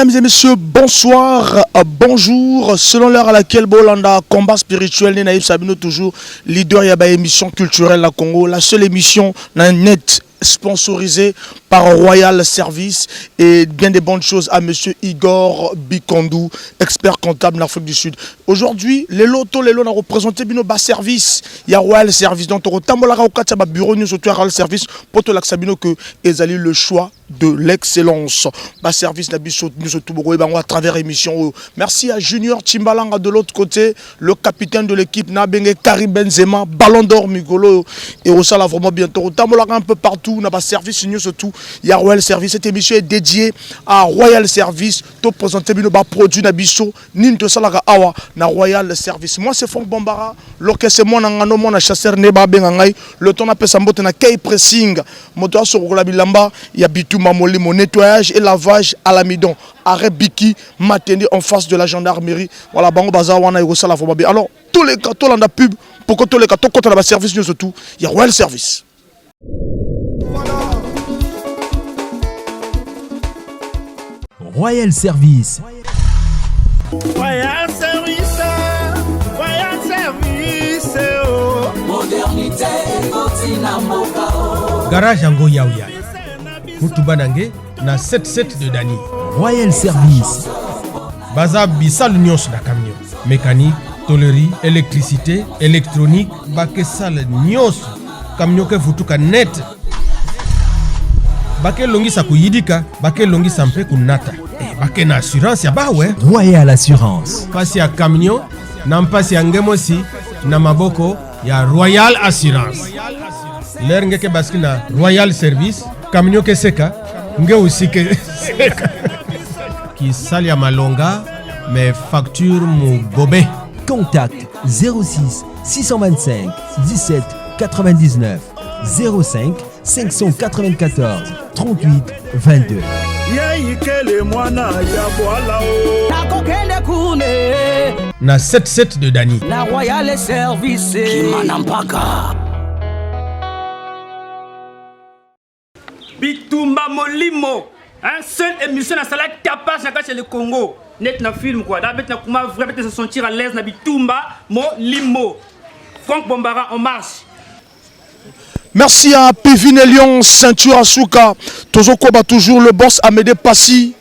Mesdames et messieurs, bonsoir, bonjour. Selon l'heure à laquelle Bolanda combat spirituel, Naïf Sabino toujours leader yaba émission culturelle à Congo, la seule émission net sponsorisée par Royal Service et bien des bonnes choses à monsieur Igor Bikondou, expert comptable en Afrique du Sud. Aujourd'hui, les lots a représenté bino bas service, il y a Royal Service donc au tambolara au kataba bureau nous surtout Royal Service pour te l'axabino que ezali le choix de l'excellence. Bas service nabiso nous surtout à travers émission. Merci à Junior Timbalanga de l'autre côté, le capitaine de l'équipe Nabenge Karim Benzema, Ballon d'Or Migolo et au sala vraiment bientôt au tambolara un peu partout. On a pas service nous surtout il y a Royal Service. Cette émission est dédiée à Royal Service. To présenter bino ba produit na biso ninto salaka awa na Royal Service. Moi c'est Franck Bambara, l'orchestre moi ngano moi na chasseur ne ba bengangai. Le temps appelle sambote na kei pressing. Moto sur la bilamba, il y a bituma moli mon nettoyage et lavage à l'amidon. Arrêt Biki Matende en face de la gendarmerie. Voilà bango bazar wana ego sala vraiment bien. Alors tous les cas, tout la pub pour que tous les cas, tout côté la service nous surtout, il y a Royal Service. Royal Service. Royal Service. Royal Service. Modernité, Garage Ango Yaouya. Mutubanange na 77 de Dani. Royal Service. Baza Bissal Nyos na camion. Mécanique, tôlerie, électricité, électronique, Bakesal Nyos. Camion ke futuka net. Bake longi sa kuyidika, bake longi sampe kunata. Bake na assurance ya ba we. Royal Assurance. Pasi ya camion, na mpasi ya ngemosi, na maboko ya Royal Assurance. L'air ngeke baski na Royal Service, camion ke seka, nge aussi ke seka. Ki sali ya malonga, mais facture mu gobe. Contact 06 625 17 99 05 594 38 22. Na 77 de Dani. La Royal Service. Kimanampaka. Bitumba Molimo. Un seul émission na sala capable na chez le Congo. Net na film quoi. D'abord na kuma vraiment se sentir à l'aise na Bitumba Molimo. Franck Bambara en marche. Merci à Pévin Lyon, Ceinture Asuka, Tozo Koba toujours le boss Amédée Passy.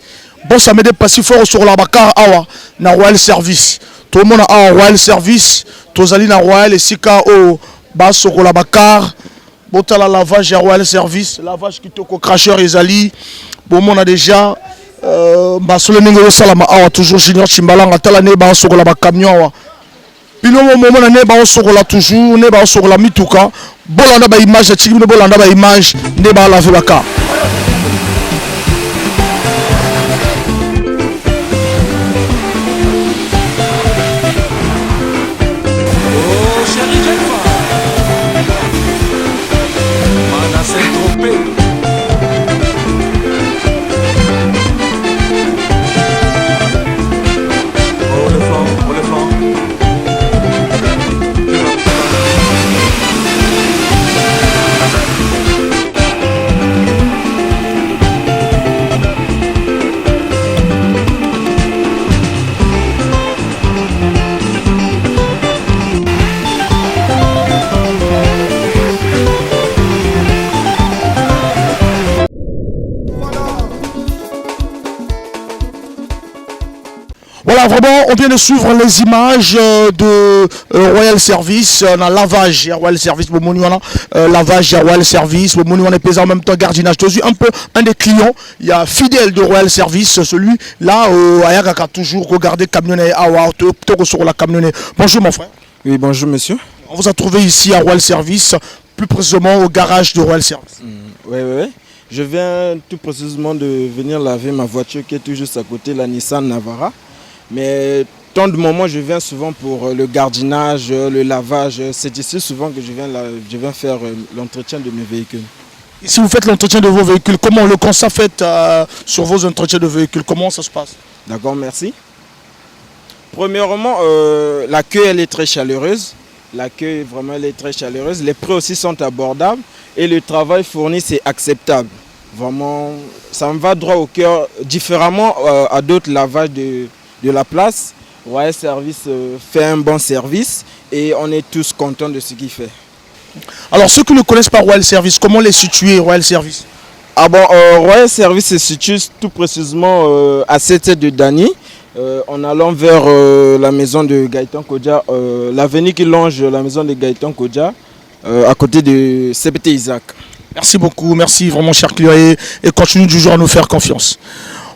Boss Amédée Passy fort sur la Bakar Awa, na Royal Service. Tout le monde a Royal Service, Tozali na Royal et Sika au bas sur la Bakar. Botala lavage à Royal Service, lavage qui toko cracheur Ezali. Bon, on a déjà sur le Ningo Salama Awa, toujours Junior Chimbalanga, Talane bas sur la Bakamion. Pino moment na ne ba sur la toujours, ne ba sur la mituka. Bolanda ba image, Chigino Bolanda ba image, ne ba la Vulaka. Voilà, vraiment, on vient de suivre les images de Royal Service. On a lavage à Royal Service, lavage à Royal Service, on est pesant en même temps gardinage. Je suis un peu un des clients, il y a fidèle de Royal Service, celui-là, Ayagaka toujours regardé camionnette, sur la camionnette. Bonjour mon frère. Oui, bonjour monsieur. On vous a trouvé ici à Royal Service, plus précisément au garage de Royal Service. Oui. Je viens tout précisément de venir laver ma voiture qui est tout juste à côté, la Nissan Navara. Mais tant de moments, je viens souvent pour le gardinage, le lavage. C'est ici souvent que je viens faire l'entretien de mes véhicules. Et si vous faites l'entretien de vos véhicules, comment le constat fait sur vos entretiens de véhicules? Comment ça se passe? D'accord, merci. Premièrement, l'accueil elle est très chaleureuse. L'accueil vraiment elle est très chaleureuse. Les prix aussi sont abordables et le travail fourni c'est acceptable. Vraiment, ça me va droit au cœur, différemment à d'autres lavages de la place. Royal Service fait un bon service et on est tous contents de ce qu'il fait. Alors ceux qui ne connaissent pas Royal Service, comment les situer Royal Service? Ah bon, Royal Service se situe tout précisément à 7 de Dany, en allant vers la maison de Gaëtan Kodja, l'avenue qui longe la maison de Gaëtan Kodja, à côté de CPT Isaac. Merci beaucoup, merci vraiment cher client et continue toujours à nous faire confiance.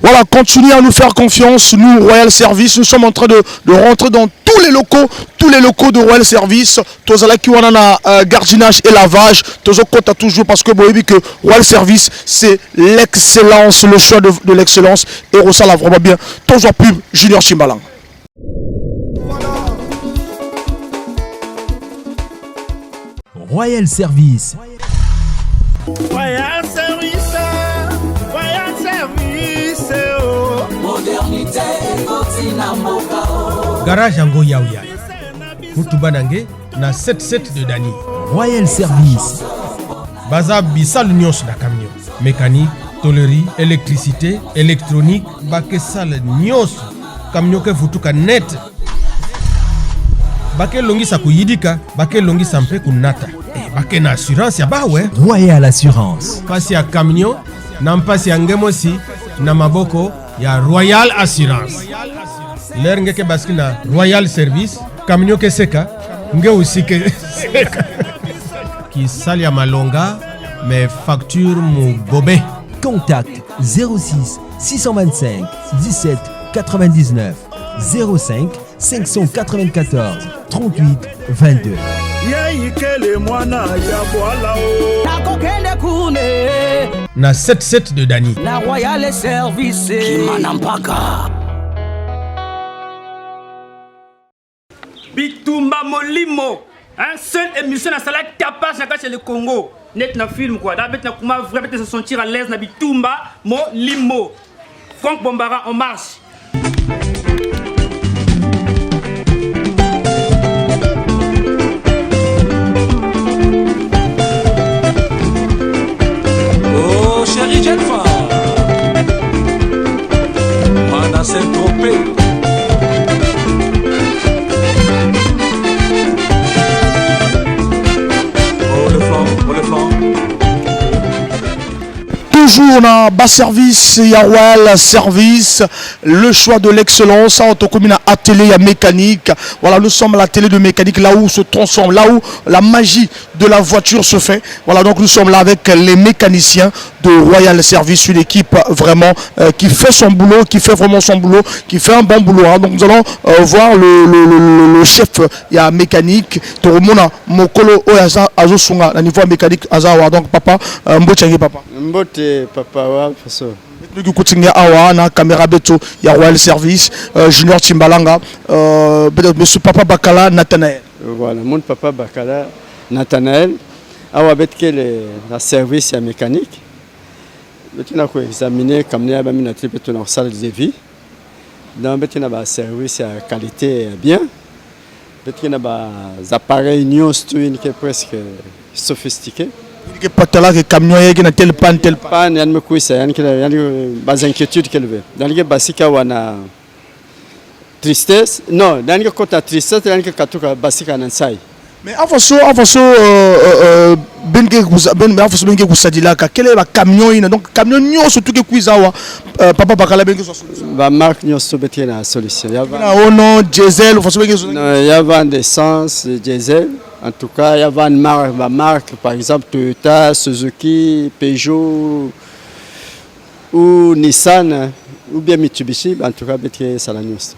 Voilà, continuez à nous faire confiance. Nous, Royal Service, nous sommes en train de rentrer dans tous les locaux de Royal Service. Tozala qui on a gardinage et lavage. Tozo compte toujours parce que vous voyez que Royal Service, c'est l'excellence, le choix de l'excellence. Et Rosa l'a vraiment bien. Toujours pub, Junior Chimbalang. Royal Service. Royal Service, Royal Service, oh. Modernité, Garage yango yaouya. Mutuba nange na 77 de Dany. Royal Service. Baza bisal nyos na camion. Mécanique, tôlerie, électricité, électronique, bake sal nyos. Camion ke futuka net. Bake longi sa kuyidika, bake longi sampe kunata. Bake na assurance ya bawe. Royal Assurance. Pasi ya camion, na mpasi ya ngemosi, na maboko ya Royal Assurance. L'air ngeke baski na Royal Service, camion ke seka, nge aussi ke seka. Qui sali ya malonga, mais facture mu gobe. Contact 06 625 17 99 05 594 38 22. Na 77 de Dany. La Royal Service Kimanampaka. Bitumba Molimo. Un seul émission na sala tapage na chez le Congo. Net na film quoi. D'abord na kuma vraiment se sentir à l'aise na Bitumba Molimo. Franck Bombara en marche. Oh chérie jeune femme, Mana Saint-Tropez. Oh le flanc. Toujours dans bas service, il y a Royal Service, le choix de l'excellence, en tant que à télé, il y a mécanique. Voilà, nous sommes à la télé de mécanique, là où se transforme, là où la magie de la voiture se fait. Voilà, donc nous sommes là avec les mécaniciens de Royal Service, une équipe vraiment qui fait son boulot, qui fait vraiment son boulot, qui fait un bon boulot. Hein. Donc nous allons voir le chef, il y a mécanique, Toromona Mokolo Oyaza Azosunga, au niveau mécanique Azawa. Donc papa, Mbochangi papa. Mbote papa wa faso. Nous continuons à la caméra beto, il y a Royal Service, Junior Chimbalanga, monsieur papa Bakala Nathanaël. Voilà, mon papa Bakala Nathanaël, awa betke la service ya mécanique. Betina ko examiner comme ne ba mina tripe to na salle de vie. Dans betina ba service ya qualité bien. Betina ba appareils news tout une qui est presque sophistiqué. Que patala que camion yake na tel pan. Pan yan me kuisa yan bas inquiétude qu'elle veut. Dans les basika wana tristesse. Non, dans les côté tristesse, dans les katuka basika nansai. Mais avant ça benke kusadila ka quel est le camion ina donc camion nyo surtout que kuizawa papa Bakala benke so solution. Ba marque nyo so betie na solution. Ya va. Na ono diesel faut benke so. Non, ya va d'essence, diesel. En tout cas, il y a une marque, par exemple Toyota, Suzuki, Peugeot ou Nissan ou bien Mitsubishi. En tout cas, c'est Salanios.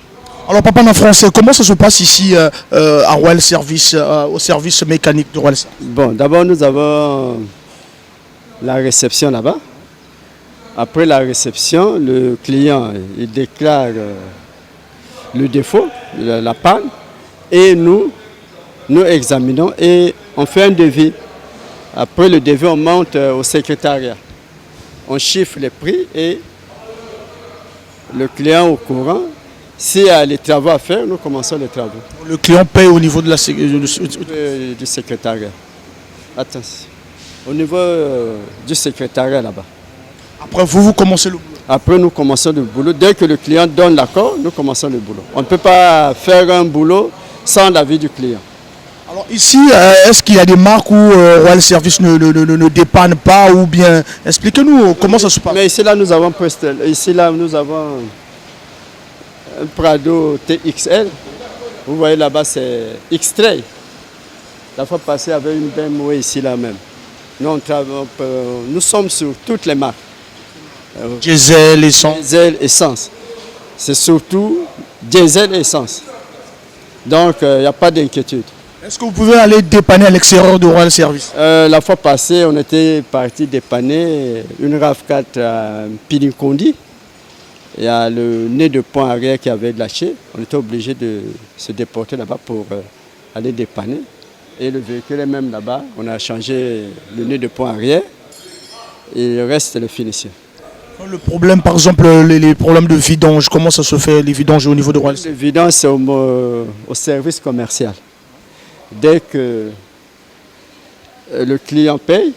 Alors papa en français, comment ça se passe ici à Royal Service, au service mécanique de Royal Service? Bon, d'abord nous avons la réception là-bas. Après la réception, le client il déclare le défaut, la panne, et nous examinons et on fait un devis. Après le devis, on monte au secrétariat. On chiffre les prix et le client au courant. S'il y a les travaux à faire, nous commençons les travaux. Le client paye au niveau de la du secrétariat. Attention. Au niveau du secrétariat là-bas. Après vous commencez le boulot. Après, nous commençons le boulot. Dès que le client donne l'accord, nous commençons le boulot. On ne peut pas faire un boulot sans l'avis du client. Alors ici, est-ce qu'il y a des marques où Royal Service ne dépanne pas ou bien... Expliquez-nous comment ça se passe. Mais ici, là, nous avons Prestel. Ici, là, nous avons un Prado TXL. Vous voyez là-bas, c'est X-Trail. La fois passée, avec une BMW ici, là même. Nous sommes sur toutes les marques. Diesel, essence. Diesel, essence. C'est surtout diesel et essence. Donc, il n'y a pas d'inquiétude. Est-ce que vous pouvez aller dépanner à l'extérieur de Royal Service? La fois passée, on était parti dépanner une RAV4 à Pinikondi. Il y a le nez de pont arrière qui avait lâché. On était obligé de se déporter là-bas pour aller dépanner. Et le véhicule est même là-bas. On a changé le nez de pont arrière. Et le reste, c'est le finition. Le problème, par exemple, les problèmes de vidange, comment ça se fait, les vidanges au niveau de Royal Service? Le vidange, c'est au service commercial. Dès que le client paye,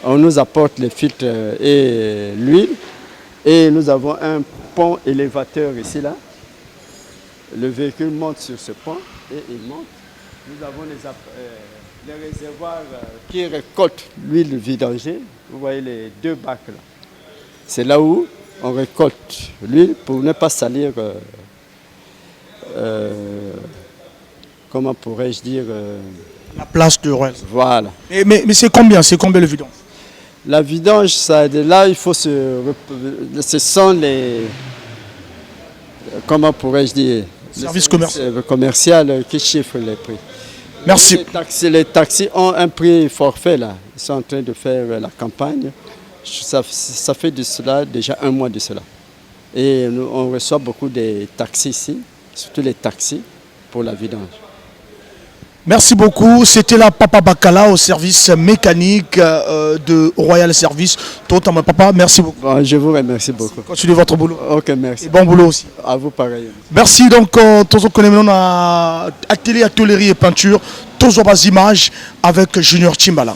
on nous apporte les filtres et l'huile. Et nous avons un pont élévateur ici, là. Le véhicule monte sur ce pont et il monte. Nous avons les réservoirs qui récoltent l'huile vidangée. Vous voyez les deux bacs là. C'est là où on récolte l'huile pour ne pas salir, comment pourrais-je dire, la place de Royal. Voilà. Mais c'est combien le vidange? La vidange, ça, là, il faut ce sont les, comment pourrais-je dire, services commercial qui chiffrent les prix. Merci. Les taxis ont un prix forfait là. Ils sont en train de faire la campagne. Ça fait de cela déjà un mois de cela. Et on reçoit beaucoup de taxis ici, surtout les taxis pour la vidange. Merci beaucoup. C'était la Papa Bakala au service mécanique de Royal Service. Totalement Papa, merci beaucoup. Bon, je vous remercie beaucoup. Continuez votre boulot. Ok, merci. Et bon boulot aussi. À vous pareil. Merci donc, tous on a atelier, atelier et peinture, tous les images avec Junior Timbalang.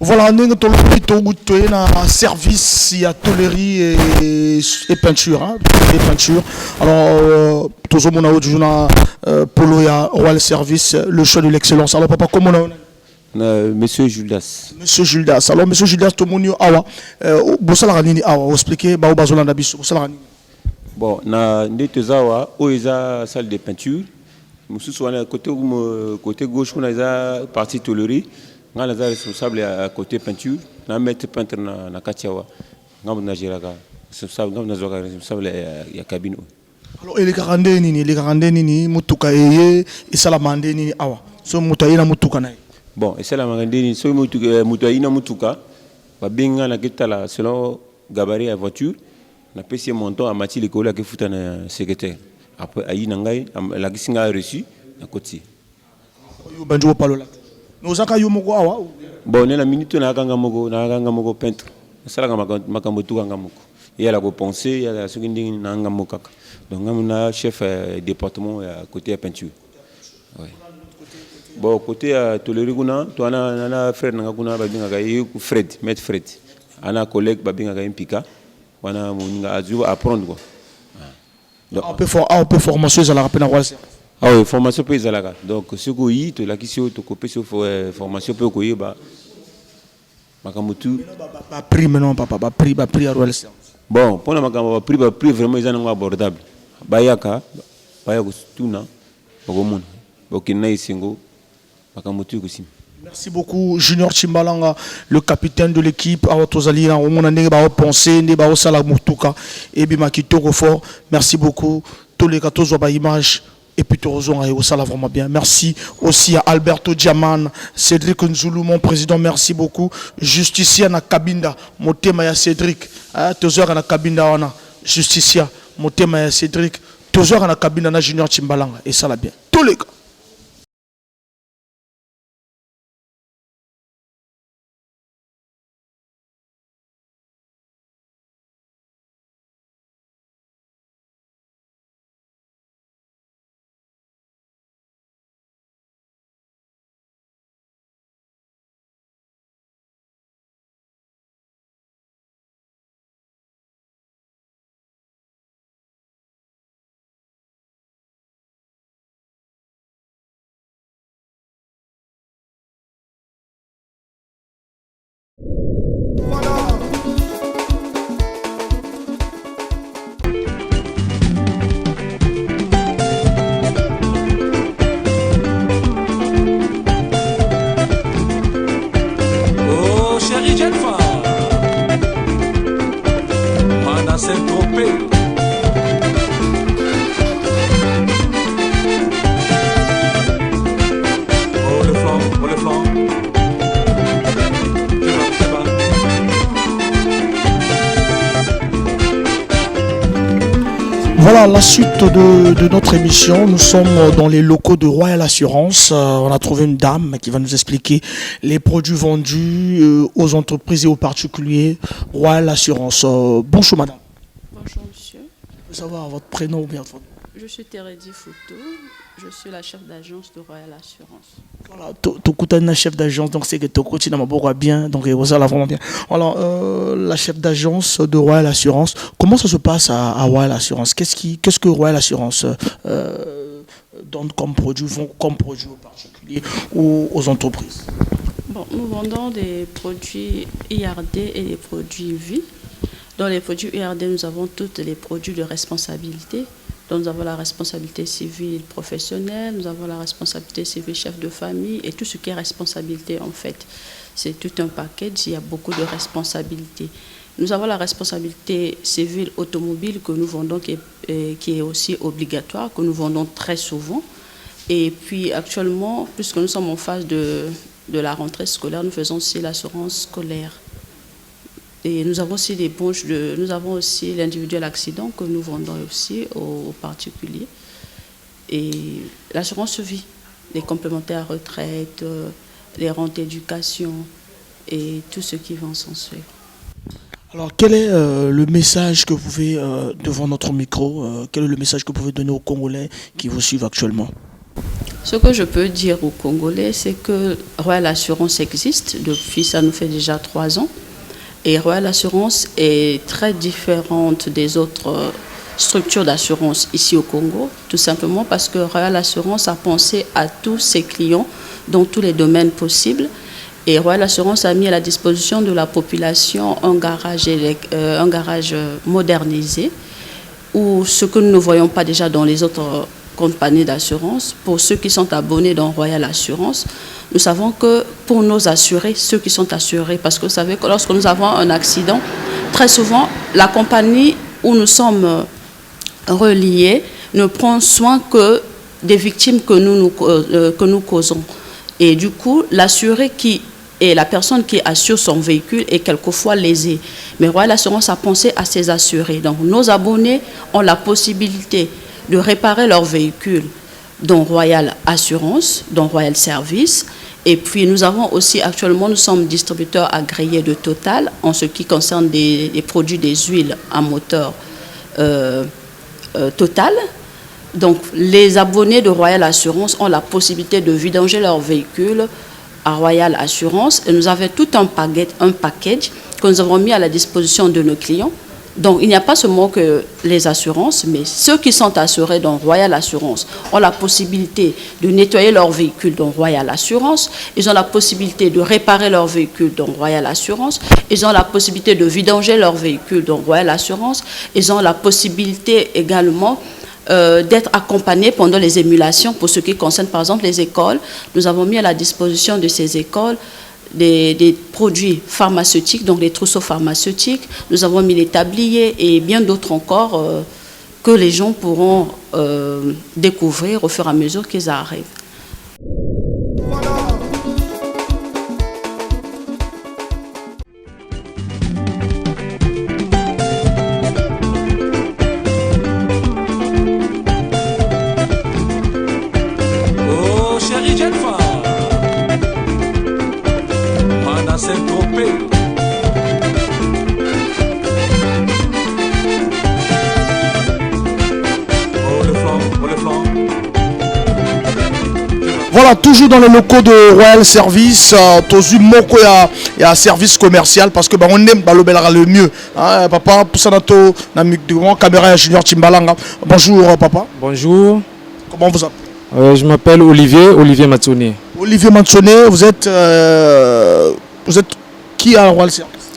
Voilà, nous avons un service, il y a tôlerie et peinture. Hein, et peinture. Alors, tout le monde a toujours Polo et Royal Service, le choix de l'excellence. Alors, papa, comment on a Monsieur Judas. Monsieur Judas. Alors, Monsieur Judas, tout le monde a expliquer, bon, na Ndetezawa, où est la salle de peinture. Monsieur Souane, côté gauche, on a la partie tôlerie. On est responsable à côté peinture, on a mettre peintre na Katiawa. On a responsable à la cabine. Alors, les garandés, mutuka et salamande ni awa. So mutaina mutuka na. Bon, et salamande ni so mutaina mutuka. Ba benga na ketala selon gabarit à voiture. Na pesi montant à mati l'école qui fouta na secrétaire. Après ayi nangai la kisinga reçu na côté. Yo banjo palola. Nous avons bon, on a minute na kanga moko peintre. Ça la makambo tu kanga moko. Il y a la penser, il y a la seconde na kanga moko. Donc on a chef département à côté peinture. Ouais. Bon, côté toléré kuna, tu as frère na kuna babinga kai Fred, maître Fred. Ana collègue babinga kai Pika. Wana moninga azu apprendre quoi. Donc on peut formation ça la rappelle na ah oui, formation pour les alagas. Donc, ce que vous avez, la question de copier sur formation pour vous, bah, makamutu. Prix maintenant, papa, prix à Royal Service. Bon, pour la makamutu, prix vraiment ils sont abordable. Bayaka, bayaka tout na, bagomon, bokina isingo, makamutu aussi. Merci beaucoup, Junior Chimbalanga, le capitaine de l'équipe. Merci beaucoup. Tous les 14 images. Et puis ça là vraiment bien. Merci aussi à Alberto Diaman, Cédric Nzulu, mon président. Merci beaucoup. Justicia na Kabinda, motema ya Cédric. Tozora na Kabinda wana. Justicia, motema ya Cédric. Tozora na Kabinda na Junior Chimbalanga. Et ça là bien. Tous les gars. Voilà la suite de notre émission. Nous sommes dans les locaux de Royal Assurance. On a trouvé une dame qui va nous expliquer les produits vendus aux entreprises et aux particuliers. Royal Assurance. Bonjour madame. Bonjour monsieur. Je veux savoir votre prénom ou bien votre... Je suis Thérédie Foutou. Je suis la chef d'agence de Royal Assurance. Voilà, tu chef d'agence, donc c'est que tu continues à bien, donc ça va vraiment bien. Alors, la chef d'agence de Royal Assurance, comment ça se passe à Royal Assurance? Qu'est-ce que Royal Assurance donne comme produit aux particuliers ou aux entreprises? Bon, nous vendons des produits IRD et des produits vie. Dans les produits IRD, nous avons tous les produits de responsabilité. Donc, nous avons la responsabilité civile professionnelle, nous avons la responsabilité civile chef de famille et tout ce qui est responsabilité en fait. C'est tout un package, il y a beaucoup de responsabilités. Nous avons la responsabilité civile automobile que nous vendons, qui est aussi obligatoire, que nous vendons très souvent. Et puis actuellement, puisque nous sommes en phase de la rentrée scolaire, nous faisons aussi l'assurance scolaire. Et nous avons aussi nous avons aussi l'individuel accident que nous vendons aussi aux particuliers. Et l'assurance vie, les complémentaires retraite, les rentes d'éducation et tout ce qui va s'en suivre. Alors, quel est le message que vous pouvez, devant notre micro, quel est le message que vous pouvez donner aux Congolais qui vous suivent actuellement? Ce que je peux dire aux Congolais, c'est que Royal Assurance existe depuis, ça nous fait déjà 3 ans. Et Royal Assurance est très différente des autres structures d'assurance ici au Congo, tout simplement parce que Royal Assurance a pensé à tous ses clients dans tous les domaines possibles. Et Royal Assurance a mis à la disposition de la population un garage modernisé, où ce que nous ne voyons pas déjà dans les autres compagnies d'assurance. Pour ceux qui sont abonnés dans Royal Assurance, nous savons que pour nos assurés, ceux qui sont assurés, parce que vous savez que lorsque nous avons un accident, très souvent, la compagnie où nous sommes reliés ne prend soin que des victimes que nous causons. Et du coup, l'assuré et la personne qui assure son véhicule est quelquefois lésée. Mais Royal Assurance a pensé à ces assurés. Donc nos abonnés ont la possibilité de réparer leur véhicule dans Royal Assurance, dans Royal Service. Et puis nous avons aussi, actuellement, nous sommes distributeurs agréés de Total en ce qui concerne des produits des huiles à moteur Total. Donc les abonnés de Royal Assurance ont la possibilité de vidanger leur véhicule à Royal Assurance. Et nous avons tout un package que nous avons mis à la disposition de nos clients. Donc, il n'y a pas seulement que les assurances, mais ceux qui sont assurés dans Royal Assurance ont la possibilité de nettoyer leur véhicule dans Royal Assurance. Ils ont la possibilité de réparer leur véhicule dans Royal Assurance. Ils ont la possibilité de vidanger leur véhicule dans Royal Assurance. Ils ont la possibilité également d'être accompagnés pendant les émulations pour ce qui concerne par exemple les écoles. Nous avons mis à la disposition de ces écoles des produits pharmaceutiques, donc des trousseaux pharmaceutiques. Nous avons mis les tabliers et bien d'autres encore que les gens pourront découvrir au fur et à mesure qu'ils arrivent. Voilà, toujours dans les locaux de Royal Service, Tozu Moko et à service commercial parce que on aime le mieux. Hein, papa, Poussanato, caméra junior Timbalanga. Bonjour papa. Bonjour. Comment vous appelez? Je m'appelle Olivier Matsoné. Olivier Matsoné, vous êtes qui à Royal Service?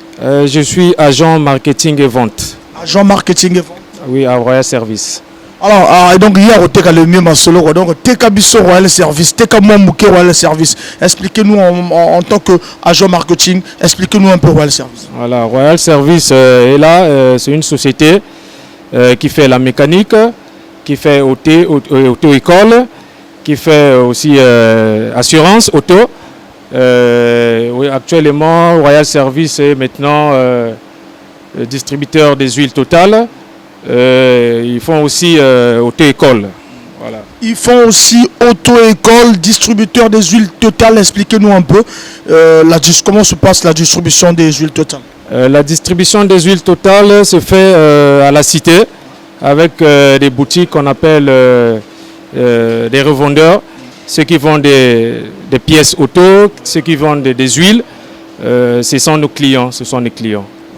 Je suis agent marketing et vente. Agent marketing et vente? Oui, à Royal Service. Alors, donc il y a le mieux Masolo, donc Tekabiso Royal Service, Tekamouamouké Royal Service. Expliquez-nous en tant qu'agent marketing, expliquez-nous un peu Royal Service. Voilà, Royal Service est là, c'est une société qui fait la mécanique, qui fait auto-école, qui fait aussi assurance auto. Oui, actuellement, Royal Service est maintenant distributeur des huiles Total. Ils font aussi auto-école. Voilà. Ils font aussi auto-école, distributeur des huiles Total. Expliquez-nous un peu comment se passe la distribution des huiles Total. La distribution des huiles Total se fait à la cité avec des boutiques qu'on appelle des revendeurs, ceux qui vendent des pièces auto, ceux qui vendent des huiles. Ce sont nos clients,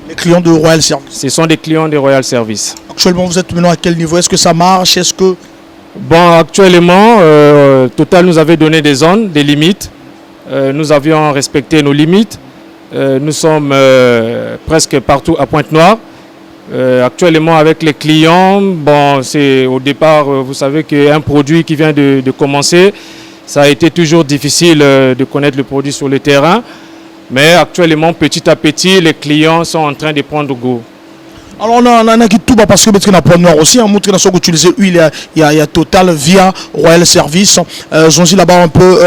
Les clients de Royal Service. Ce sont des clients de Royal Service. Actuellement, vous êtes maintenant à quel niveau? Est-ce que ça marche? Est-ce que... Bon, actuellement, Total nous avait donné des zones, des limites. Nous avions respecté nos limites. Nous sommes presque partout à Pointe-Noire. Actuellement, avec les clients, bon, c'est au départ, vous savez qu'un produit qui vient de commencer, ça a été toujours difficile de connaître le produit sur le terrain. Mais actuellement, petit à petit, les clients sont en train de prendre goût. Alors, on a qui tout parce que nous avons noir aussi, on montre qu'on utiliser huile, il y a Total via Royal Service. Zonzi là-bas un peu,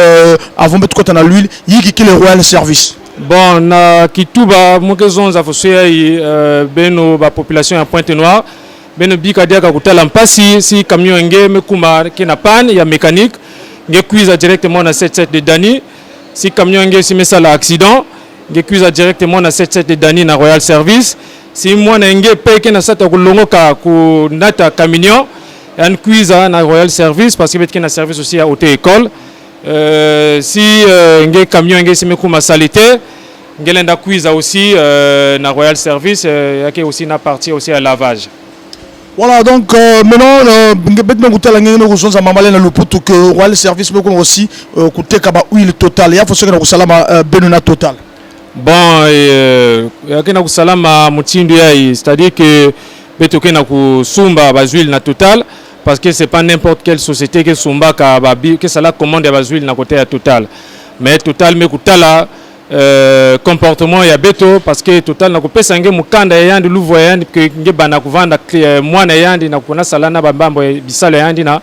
avant de mettre quand on a l'huile, il y a le Royal Service. Bon, na Kituba, moi que zon afosé la population à Pointe-Noire, ben bika dia ka kutala mpasi si camion ngé me kumar qui n'a panne, il y a mécanique, ngé cuise directement na 77 de Dani. Si camion ngé si met ça l'accident, ngé cuise directement na 77 de Dani na Royal Service. Si moi na ngé paye que na sata kulongo ka ku nata camion, en cuise na Royal Service parce que bet na service aussi à auto école. Si ngé camion ngé si me kuma salité, ngé lenda cuise aussi na Royal Service, yake aussi na partie aussi à lavage. Voilà, donc maintenant, que Royal Service aussi huile Total. Il y a que Total. Bon, c'est-à-dire que betoke na kusumba bazuile na Total parce que c'est pas n'importe quelle société que sumba que ça la commande ya bazuile na côté ya Total. Mais Total me kutala comportement ya beto parce que Total na kopesa nge mukanda yandi luvo yandi que nge bana kuvanda mwana yandi na kuna salana bambambo bisala yandi na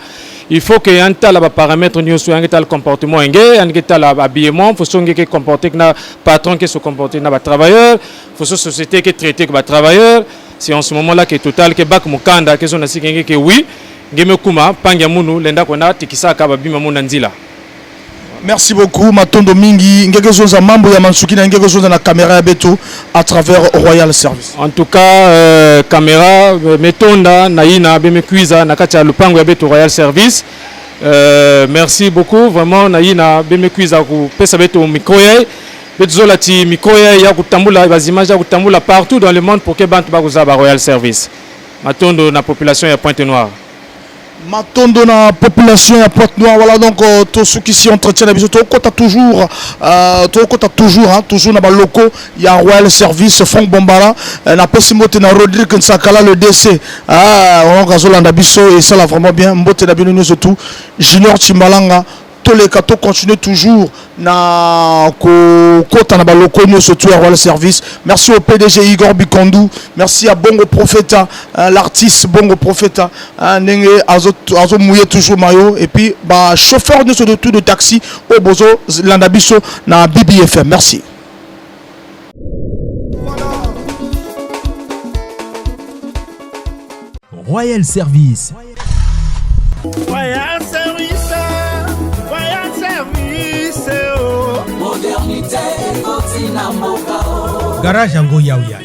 il faut que yanta la paramètres nyoso yangi tal comportement nge yangi tal habillement faut songe que comporter na patron que se comporter na ba travailleur faut so société que traiter que ba travailleur c'est en ce moment là que Total que bak mukanda que zona sikenge que oui nge mekuma panga munu lenda kona tikisaka babima muna nzila. Merci beaucoup, Matondo Mingi. Ngeke zonza mambo ya Mansuki na ngeke zonza na caméra beto à travers Royal Service. En tout cas, caméra metonda na ina beme kuiza na kati ya lupango ya beto Royal Service. Merci beaucoup, vraiment na ina beme kuiza ku pesa beto micro yai. Beto zola ti micro yai ya kutambula ba images ya kutambula partout dans le monde pour que bantu ba kuza ba Royal Service. Matondo na population ya Pointe-Noire. Matondo na population à Pointe-Noire, voilà donc tous ceux qui s'y entretiennent, toujours dans les locaux, il y a Royal Service, Franck Bombara, na Pesimote na Rodrigue Nsakala, le DC, on a biso et ça là vraiment bien, Mbote Dabino surtout, Junior Timbalanga, tous les cadeaux continuent toujours na kota na baloko surtout à Royal Service. Merci au PDG Igor Bikondou, merci à Bongo Profeta, l'artiste Bongo Profeta, nenge azo mouiller toujours mayo et puis bah chauffeur de tout de taxi au bozo landabiso na BBFM. Merci. Royal Service. Royal Service. Modernité Garage Ango Yaouya.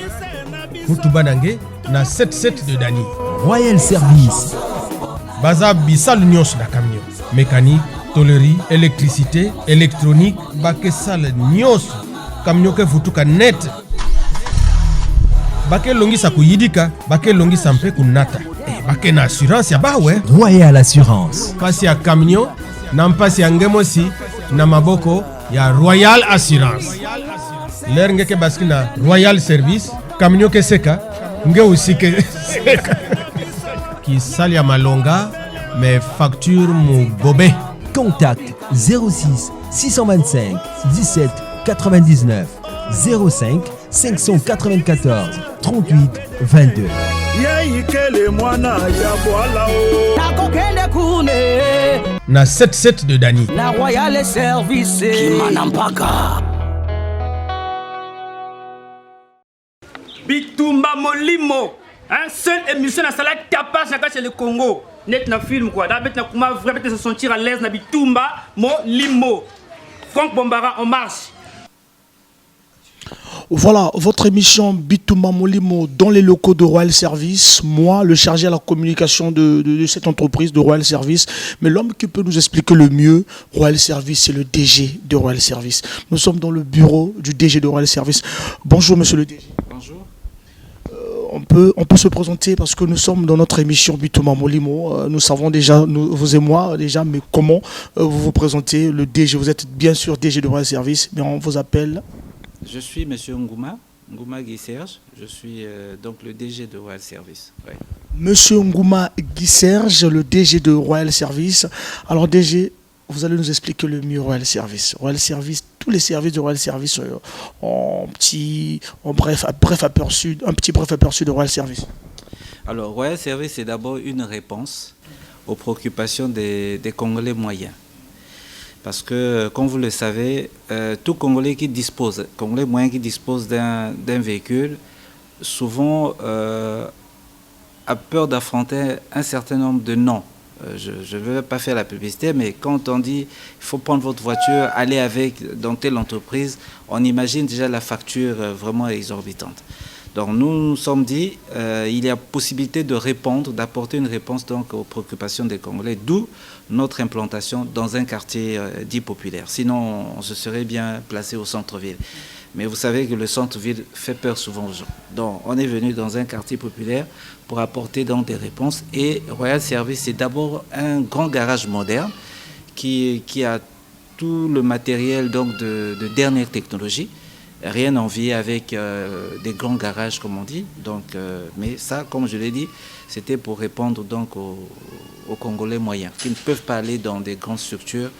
Mutubanange na 77 de Dani. Royal Service. Baza Bissal Nyos na camion. Mécanique, tôlerie, électricité, électronique, Bakesal Nyos. Camion ke futuka net. Bake longi sa kuyidika, bake longi sampe kunata. Bake na assurance ya bawe. Royal Assurance. Pasi ya camion, na mpasi ya ngemosi, na maboko ya Royal Assurance. L'air ngeke baski na Royal Service, camion ke seka, nge aussi ke seka. Qui sali ya malonga, mais facture mu gobe. Contact 06 625 17 99 05 594 38 22. Na 77 de Dani. Na Royal Service Kimanampaka. Bitumba Molimo. Un seul émission na sala capable na chez le Congo. Net na film quoi. D'abord na kuma vraiment se sentir à l'aise na Bitumba Molimo. Franck Bombara en marche. Voilà, votre émission Bitumba Molimo dans les locaux de Royal Service. Moi, le chargé à la communication de cette entreprise de Royal Service. Mais l'homme qui peut nous expliquer le mieux, Royal Service, c'est le DG de Royal Service. Nous sommes dans le bureau du DG de Royal Service. Bonjour, monsieur le DG. Bonjour. On peut se présenter parce que nous sommes dans notre émission Bitumba Molimo. Nous savons déjà, vous et moi déjà, mais comment vous vous présentez, le DG. Vous êtes bien sûr DG de Royal Service, mais on vous appelle... Je suis M. Ngouma Guy Serge. Je suis donc le DG de Royal Service. Ouais. Monsieur Ngouma Guy Serge, le DG de Royal Service. Alors DG, vous allez nous expliquer le mieux Royal Service. Royal Service, tous les services de Royal Service un petit bref aperçu de Royal Service. Alors Royal Service, c'est d'abord une réponse aux préoccupations des Congolais moyens. Parce que, comme vous le savez, tout Congolais moyen qui dispose d'un véhicule, souvent a peur d'affronter un certain nombre de non. Je ne veux pas faire la publicité, mais quand on dit il faut prendre votre voiture, aller avec dans telle entreprise, on imagine déjà la facture vraiment exorbitante. Donc nous nous sommes dit il y a possibilité de répondre, d'apporter une réponse donc aux préoccupations des Congolais, d'où notre implantation dans un quartier dit populaire. Sinon, on se serait bien placé au centre-ville. Mais vous savez que le centre-ville fait peur souvent aux gens. Donc on est venu dans un quartier populaire pour apporter donc des réponses. Et Royal Service, c'est d'abord un grand garage moderne qui a tout le matériel donc de dernière technologie. Rien à envier avec des grands garages, comme on dit. Donc, mais ça, comme je l'ai dit, c'était pour répondre donc aux Congolais moyens, qui ne peuvent pas aller dans des grandes structures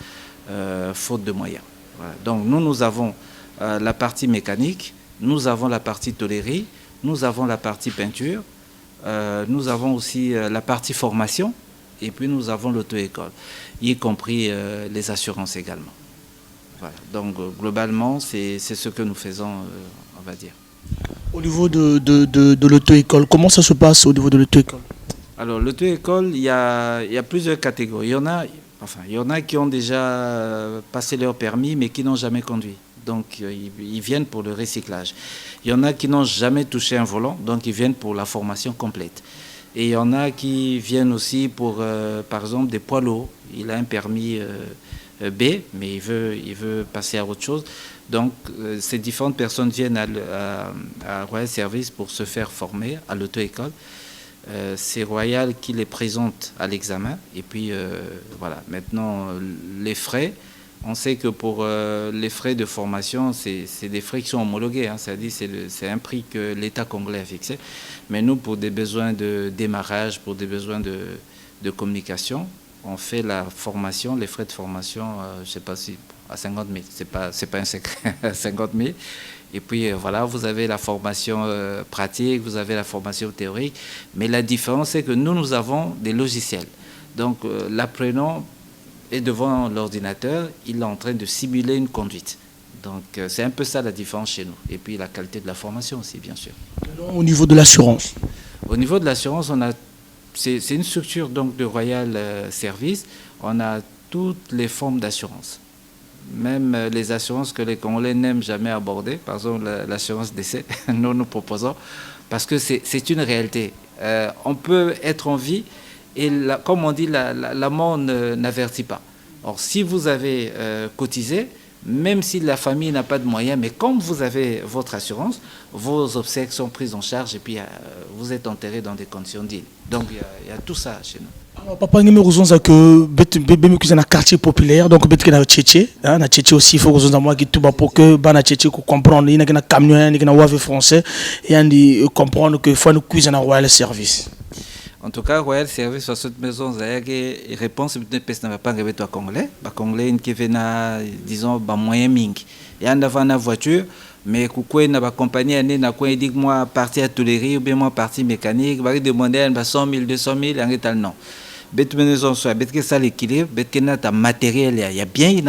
faute de moyens. Voilà. Donc nous avons la partie mécanique, nous avons la partie tôlerie, nous avons la partie peinture, nous avons aussi la partie formation, et puis nous avons l'auto-école, y compris les assurances également. Voilà. Donc globalement, c'est ce que nous faisons, on va dire. Au niveau de l'auto-école, comment ça se passe au niveau de l'auto-école? Alors l'auto-école, il y a plusieurs catégories. Il y en a qui ont déjà passé leur permis mais qui n'ont jamais conduit. Donc ils viennent pour le recyclage. Il y en a qui n'ont jamais touché un volant, donc ils viennent pour la formation complète. Et il y en a qui viennent aussi pour, par exemple, des poids lourds. Il a un permis B, mais il veut passer à autre chose. Donc, ces différentes personnes viennent à Royal Service pour se faire former à l'auto-école. c'est Royal qui les présente à l'examen. Et puis, voilà, maintenant, les frais, on sait que pour les frais de formation, c'est des frais qui sont homologués, hein, c'est-à-dire c'est un prix que l'État congolais a fixé. Mais nous, pour des besoins de démarrage, pour des besoins de communication, on fait la formation, les frais de formation, je ne sais pas si à 50 000, c'est pas un secret, 50 000. Et puis voilà, vous avez la formation pratique, vous avez la formation théorique. Mais la différence, c'est que nous avons des logiciels. Donc l'apprenant est devant l'ordinateur, il est en train de simuler une conduite. Donc c'est un peu ça la différence chez nous. Et puis la qualité de la formation aussi, bien sûr. Au niveau de l'assurance? Au niveau de l'assurance, c'est une structure donc, de Royal Service. On a toutes les formes d'assurance. Même les assurances que les Congolais n'aiment jamais aborder, par exemple l'assurance décès, nous proposons, parce que c'est une réalité. On peut être en vie et, comme on dit, la mort n'avertit pas. Or, si vous avez cotisé, même si la famille n'a pas de moyens, mais comme vous avez votre assurance, vos obsèques sont prises en charge et puis vous êtes enterré dans des conditions dignes. Donc, il y a tout ça chez nous. Papa ngeme kuzonza que bébé kuza na quartier populaire donc betke na Tchétché na Tchétché aussi faut kuzonza moi qui tout ba pour que bana Tchétché ko comprendre ina na camion ina na wave français et andi comprendre que faut nous cuisiner na Royal Service. En tout cas, Royal Service sur cette maison, il y a des réponses qui ne pas arriver à Congolais. Les Congolais qui viennent, disons, ba moyen ming. Il y a une voiture, mais coucou na compagnie année na quoi dit moi partie artillerie ou bien moi partie mécanique, va demander 100 000, 200 000, en rétal non. Bet maison soit bet que ça l'équilibre, bet que na ta matériel il y a bien il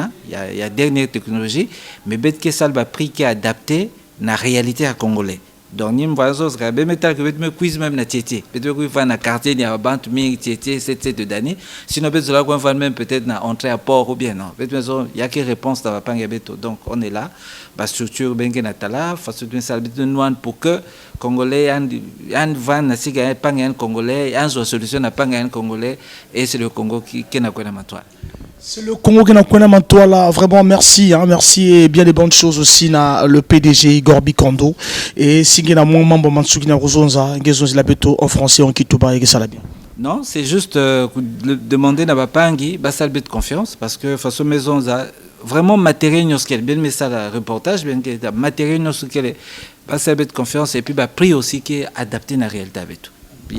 y a dernière technologie, mais bet que ça le prix qui est adapté na réalité à Congolais. Donc ni m'voisin ce que metal que bet me quiz même na Tchétché, bet que va na quartier ni à bantu mi Tchétché 7 d'année, sinon bet cela qu'on va même peut-être na entrer à port ou bien non. Bet maison il y a que réponse dans pas beto. Donc on est là, ba structure ben que na tala, face de ça bet nous pour que Congolais un van na siga pas un Congolais, un solution na pas un Congolais et c'est le Congo qui n'a quoi na matoi. C'est le Congo qui n'a pas de là. Vraiment, merci. Hein, merci et bien des bonnes choses aussi. Na le PDG Igor Bikondo. Et si vous avez un membre en français, on quitte pas et ça bien. Non, c'est juste demander à Bapangi, de confiance, parce que façon maison, vraiment matériel, bien mais ça, le reportage, bien que matériel, de confiance, et puis prix aussi qui est adapté à la réalité avec tout. Il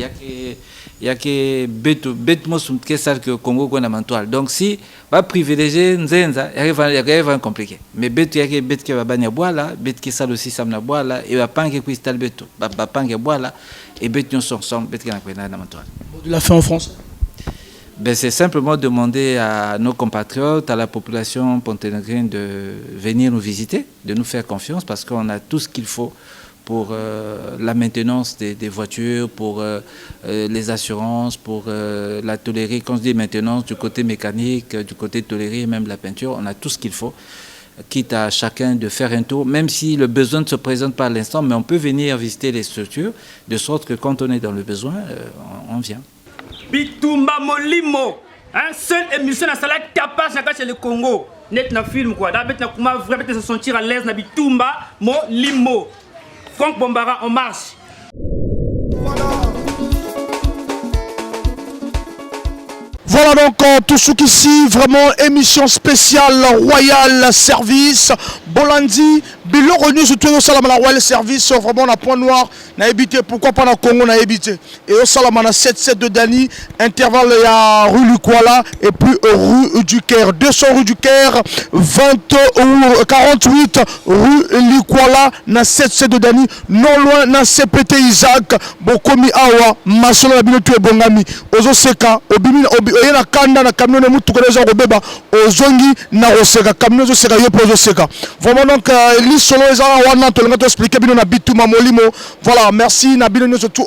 y a que bêtement que ça que Congo qu'on a mental. Donc si va privilégier nzenza, il va compliqué. Mais bête il y a que bête qui va banya bois là, bête qui ça aussi ça na bois là et va pas que cristal beto, va pas que bois là et bête nous sont ensemble, bête qui na quoi na mental. Tu l'as fait en France? Ben c'est simplement demander à nos compatriotes, à la population ponténégrine de venir nous visiter, de nous faire confiance parce qu'on a tout ce qu'il faut pour la maintenance des voitures, pour les assurances, pour la tôlerie. Quand je dis maintenance, du côté mécanique, du côté tôlerie, même la peinture, on a tout ce qu'il faut. Quitte à chacun de faire un tour, même si le besoin ne se présente pas à l'instant, mais on peut venir visiter les structures, de sorte que quand on est dans le besoin, on vient. Bitumba Molimo, un seul émission à Salah Tapas chez le Congo. Net na film quoi, d'abord na comment vraiment se sentir à l'aise na Bitumba Molimo. Franck Bombara en marche. Voilà donc tout ce qu'ici, vraiment émission spéciale Royal Service. Bolandi, Bilo revenu sur tout le salam la Royal Service, vraiment la point noir, n'a évité, pourquoi pas dans Congo n'a évité. Et au salam on a 7-7 de Dani, intervalle il y a rue Lukwala et puis rue du Caire. 200 rue du Caire, 48 rue Lukwala, na 7-7 de Dani, non loin na CPT Isaac, Bokomi Awa, Masolo la Binotu et Bongami, Ozo Seka, Obimina, na kanda na camion mutu ko déjà robeba ozongi na oseka camion zo seka yo pozo seka vraiment donc li solo ezala wana to lenga to expliquer bino na Bituma Molimo. Voilà, merci na bino surtout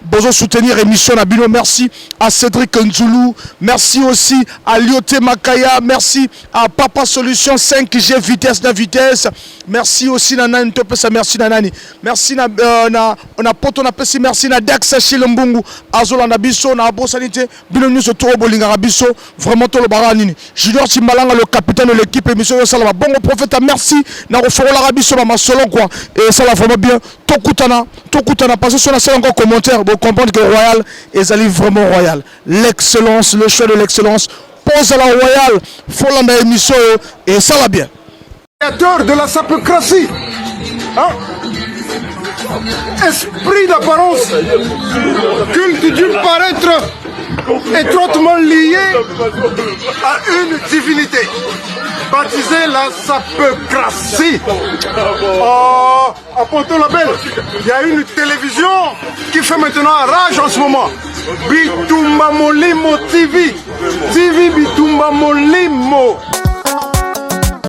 bozo soutenir émission na bino. Merci à Cédric Nzulu, merci aussi à Lyoté Makaya, merci à Papa Solution 5G vitesse de vitesse, merci aussi na Nani Topesa, merci na Nani, merci na poto na pesi, merci na Dax Chilombungu Azola na biso na Bosanité bino surtout bolingaka biso vraiment to le baranini Junior Timbalanga le capitaine de l'équipe émission yo sala bongo prophète merci na ko fokola biso ba masolo quoi et ça la vraiment bien tokutana parce que sur la salle encore commentaire pour comprendre que Royal ezali vraiment Royal l'excellence le choix de l'excellence pose à la Royal faut la émission et ça va bien de la sapocratie hein? Esprit d'apparence, culte du paraître étroitement lié à une divinité, baptisée la sapocratie. À Porto Label, il y a une télévision qui fait maintenant rage en ce moment. Bitumba Molimo TV, TV Bitumba Molimo.